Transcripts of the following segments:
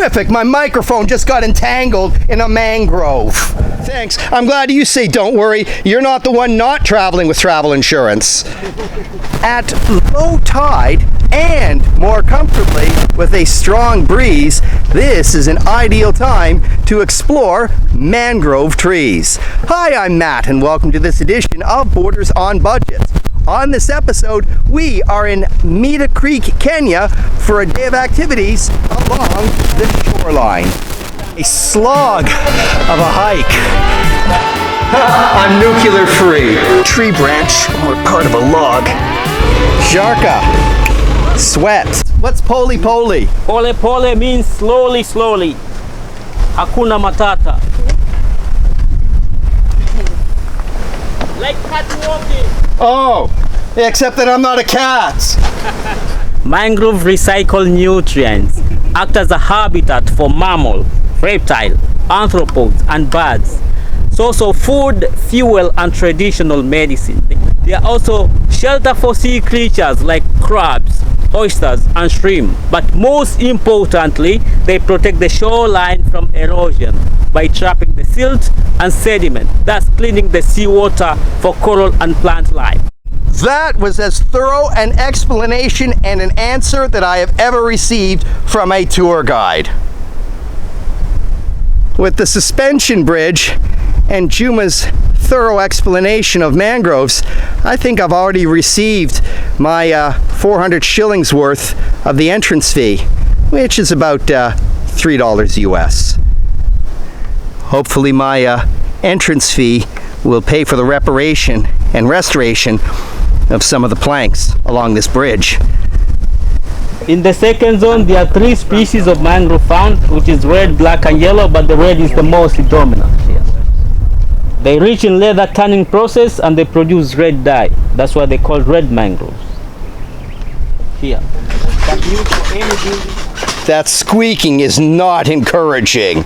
terrific. My microphone just got entangled in a mangrove. Thanks. I'm glad you say don't worry. You're not the one not traveling with travel insurance. At low tide and more comfortably with a strong breeze, this is an ideal time to explore mangrove trees. Hi, I'm Matt and welcome to this edition of Borders on Budget. On this episode, we are in Mida Creek, Kenya for a day of activities along the shoreline. A slog of a hike. I'm nuclear free. Tree branch or part of a log. Sharka. Sweat. What's pole pole? Pole pole means slowly, slowly. Hakuna Matata. Like cat walking. Oh, except that I'm not a cat. Mangrove recycle nutrients, act as a habitat for mammal, reptile, arthropods and birds. Source of food, fuel and traditional medicine. They are also shelter for sea creatures like crabs, oysters and shrimp. But most importantly, they protect the shoreline from erosion by trapping the silt and sediment, thus cleaning the seawater for coral and plant life. That was as thorough an explanation and an answer that I have ever received from a tour guide. With the suspension bridge and Juma's thorough explanation of mangroves, I think I've already received my 400 shillings worth of the entrance fee, which is about $3 US. Hopefully my entrance fee will pay for the reparation and restoration of some of the planks along this bridge. In the second zone, there are 3 species of mangrove found, which is red, black and yellow, but the red is the most dominant here. They reach in leather tanning process and they produce red dye. That's why they call red mangroves. Here. That squeaking is not encouraging.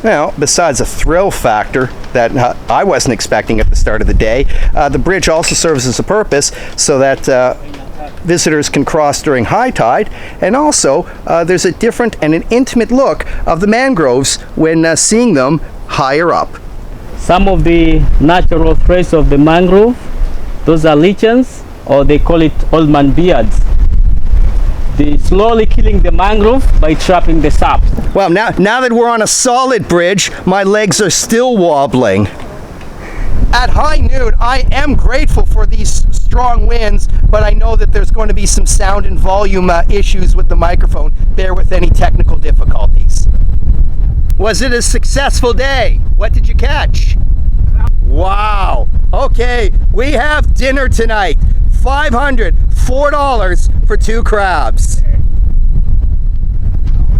Well, besides a thrill factor that I wasn't expecting at the start of the day, the bridge also serves as a purpose so that visitors can cross during high tide, and also there's a different and an intimate look of the mangroves when seeing them higher up. Some of the natural traits of the mangrove, those are lichens, or they call it old man beards. They're slowly killing the mangrove by trapping the sap. Well, now that we're on a solid bridge, my legs are still wobbling. At high noon, I am grateful for these strong winds, but I know that there's going to be some sound and volume issues with the microphone. Bear with any technical difficulties. Was it a successful day? What did you catch? Wow. Okay, we have dinner tonight. $4 for 2 crabs.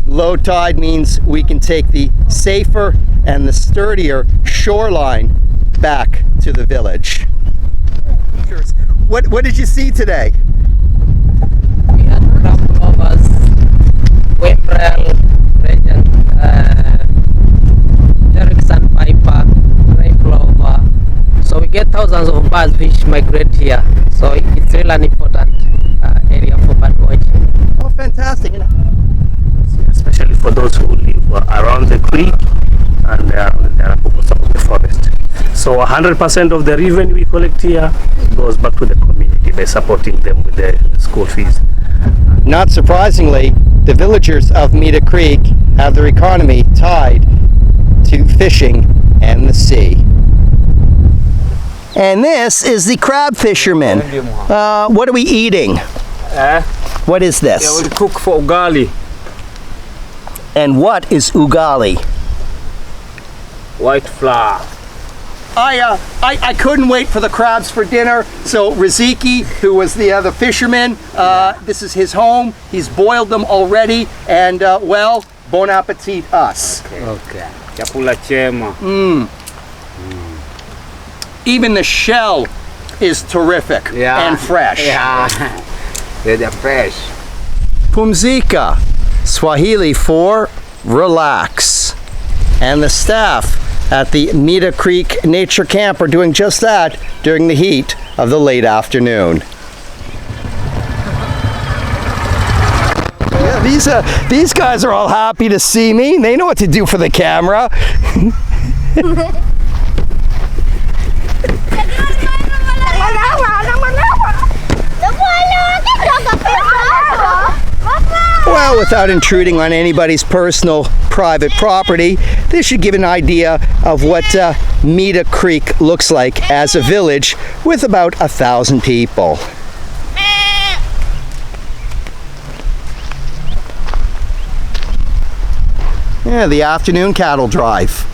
Low tide means we can take the safer and the sturdier shoreline back to the village. What did you see today? We had crab lovers, Wembrel, Regent, Derrick sandpiper, grey plover. So we get thousands of birds which migrate here. So it's really an important area for bird watching. Oh, fantastic. Especially for those who live around the creek and around the forest. So 100% of the revenue we collect here goes back to the community by supporting them with the school fees. Not surprisingly, the villagers of Mida Creek have their economy tied to fishing and the sea. And this is the crab fisherman. What are we eating? What is this? They will cook for ugali. And what is ugali? White flour. I couldn't wait for the crabs for dinner. So Riziki, who was the fisherman, this is his home. He's boiled them already, and well, bon appetit us. Okay. Chakula chema. Even the shell is terrific and fresh. Yeah, they're fresh. Pumzika, Swahili for relax. And the staff at the Mida Creek Nature Camp are doing just that during the heat of the late afternoon. These guys are all happy to see me. They know what to do for the camera. Well, without intruding on anybody's personal private property, this should give an idea of what Mida Creek looks like as a village with about 1,000 people. Yeah, the afternoon cattle drive.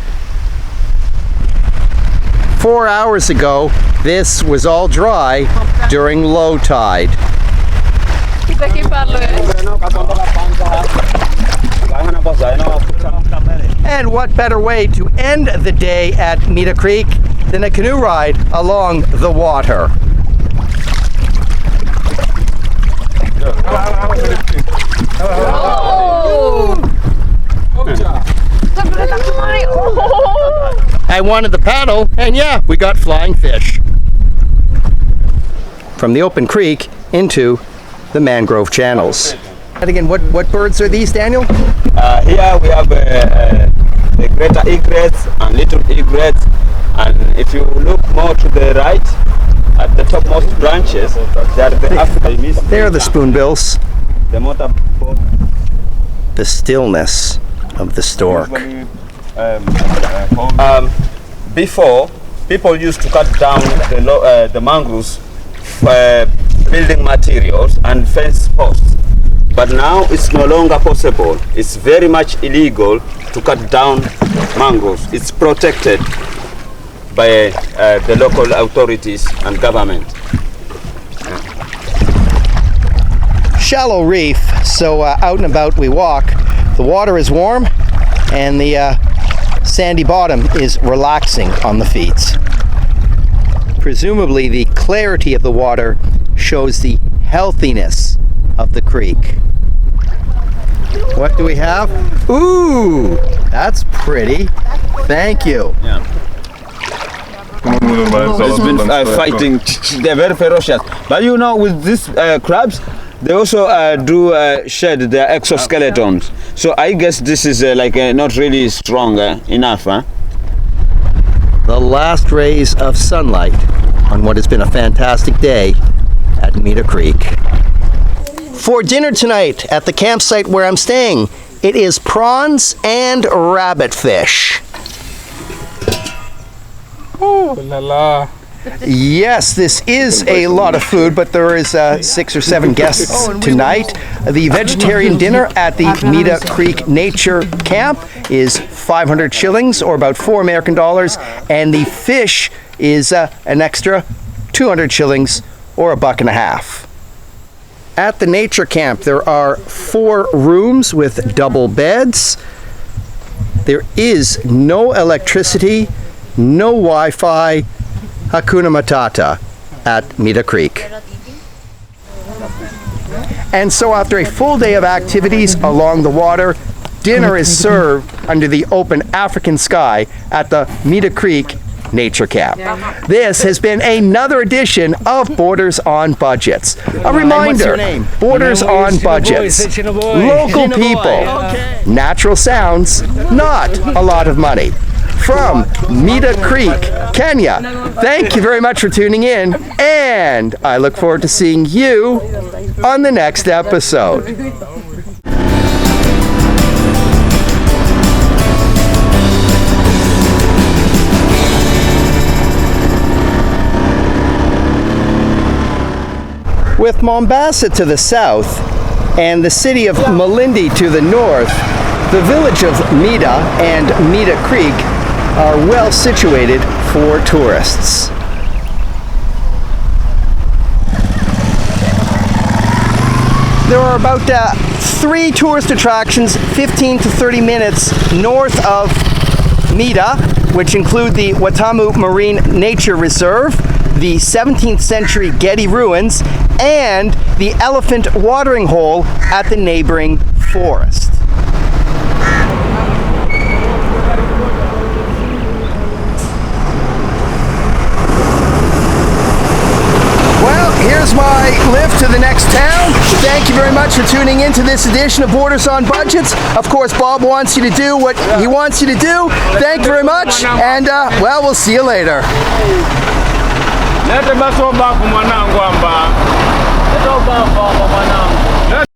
4 hours ago, this was all dry during low tide. And what better way to end the day at Mida Creek than a canoe ride along the water? I wanted the paddle, and yeah, we got flying fish. From the open creek into the mangrove channels. And again, what birds are these, Daniel? Here we have the greater egrets and little egrets, and if you look more to the right, at the topmost branches, they are the African. They're the spoonbills. The motorboat. The stillness of the stork. Before, people used to cut down the mangroves for building materials and fence posts. But now it's no longer possible. It's very much illegal to cut down mangroves. It's protected by the local authorities and government. Shallow reef, so out and about we walk. The water is warm and the sandy bottom is relaxing on the feet. Presumably the clarity of the water shows the healthiness of the creek. What do we have? Ooh, that's pretty. Thank you. Yeah. It's been fighting. They're very ferocious. But you know, with these crabs, they also do shed their exoskeletons. So I guess this is not really strong enough. Huh? The last rays of sunlight on what has been a fantastic day at Mida Creek. For dinner tonight at the campsite where I'm staying, it is prawns and rabbit fish. Yes, this is a lot of food, but there is 6 or 7 guests tonight. The vegetarian dinner at the Mida Creek Nature Camp is 500 shillings, or about $4 American, and the fish is an extra 200 shillings, or $1.50. At the Nature Camp, there are 4 rooms with double beds. There is no electricity, no Wi-Fi. Hakuna Matata at Mida Creek. And so after a full day of activities along the water, dinner is served under the open African sky at the Mida Creek Nature Camp. This has been another edition of Borders on Budgets. A reminder, Borders on Budgets. Local people, natural sounds, not a lot of money. From Mida Creek, Kenya. Thank you very much for tuning in, and I look forward to seeing you on the next episode. With Mombasa to the south and the city of Malindi to the north, the village of Mida and Mida Creek are well situated for tourists. There are about 3 tourist attractions 15 to 30 minutes north of Mida, which include the Watamu Marine Nature Reserve, the 17th century Getty Ruins, and the elephant watering hole at the neighboring forest. Well, here's my lift to the next town. Thank you very much much for tuning into this edition of Borders on Budgets. Of course, Bob wants you to do what he wants you to do. Thank you very much, and well, we'll see you later. Lete basi oba kumwanangu